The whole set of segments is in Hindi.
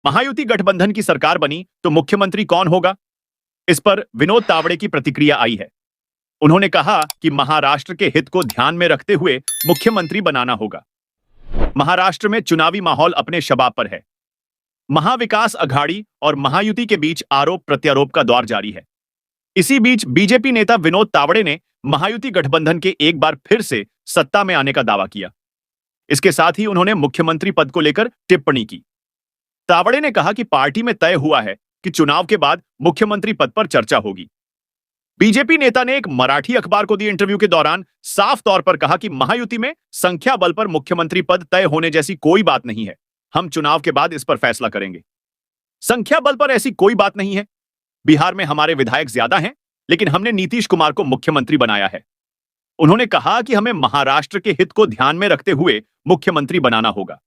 महायुति गठबंधन की सरकार बनी तो मुख्यमंत्री कौन होगा? इस पर विनोद तावड़े की प्रतिक्रिया आई है। उन्होंने कहा कि महाराष्ट्र के हित को ध्यान में रखते हुए मुख्यमंत्री बनाना होगा। महाराष्ट्र में चुनावी माहौल अपने शबाब पर है। महाविकास अघाड़ी और महायुति के बीच आरोप प्रत्यारोप का दौर जारी है। इसी बीच बीजेपी नेता विनोद तावड़े ने महायुति गठबंधन के एक बार फिर से सत्ता में आने का दावा किया। इसके साथ ही उन्होंने मुख्यमंत्री पद को लेकर टिप्पणी की। तावड़े ने कहा कि पार्टी में तय हुआ है कि चुनाव के बाद मुख्यमंत्री पद पर चर्चा होगी। बीजेपी नेता ने एक मराठी अखबार को दिए इंटरव्यू के दौरान साफ तौर पर कहा कि महायुति में संख्या बल पर मुख्यमंत्री पद तय होने जैसी कोई बात नहीं है। हम चुनाव के बाद इस पर फैसला करेंगे। संख्या बल पर ऐसी कोई बात नहीं है। बिहार में हमारे विधायक ज्यादा हैं, लेकिन हमने नीतीश कुमार को मुख्यमंत्री बनाया है। उन्होंने कहा कि हमें महाराष्ट्र के हित को ध्यान में रखते हुए मुख्यमंत्री बनाना होगा।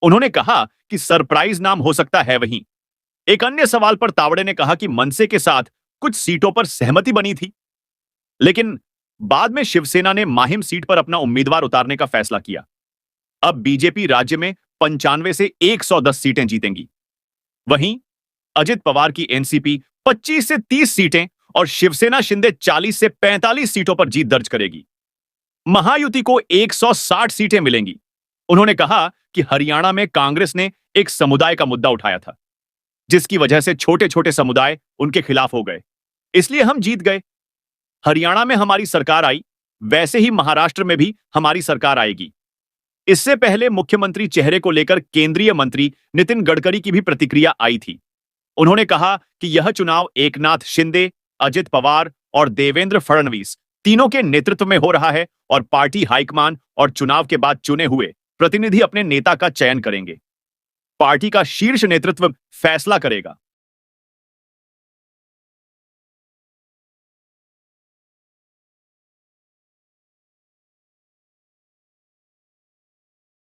उन्होंने कहा कि सरप्राइज नाम हो सकता है वहीं। एक अन्य सवाल पर तावड़े ने कहा कि मनसे के साथ कुछ सीटों पर सहमति बनी थी, लेकिन बाद में शिवसेना ने माहिम सीट पर अपना उम्मीदवार उतारने का फैसला किया। अब बीजेपी राज्य में 95 से 110 सीटें जीतेंगी। वहीं अजित पवार की एनसीपी 25 से 30 सीटें और शिवसेना शिंदे 40 से 45 सीटों पर जीत दर्ज करेगी। महायुति को 160 सीटें मिलेंगी। उन्होंने कहा कि हरियाणा में कांग्रेस ने एक समुदाय का मुद्दा उठाया था, जिसकी वजह से छोटे छोटे समुदाय उनके खिलाफ हो गए, इसलिए हम जीत गए। हरियाणा में हमारी सरकार आई, वैसे ही महाराष्ट्र में भी हमारी सरकार आएगी। इससे पहले मुख्यमंत्री चेहरे को लेकर केंद्रीय मंत्री नितिन गडकरी की भी प्रतिक्रिया आई थी। उन्होंने कहा कि यह चुनाव एकनाथ शिंदे, अजित पवार और देवेंद्र फडणवीस तीनों के नेतृत्व में हो रहा है और पार्टी हाईकमान और चुनाव के बाद चुने हुए प्रतिनिधि अपने नेता का चयन करेंगे। पार्टी का शीर्ष नेतृत्व फैसला करेगा।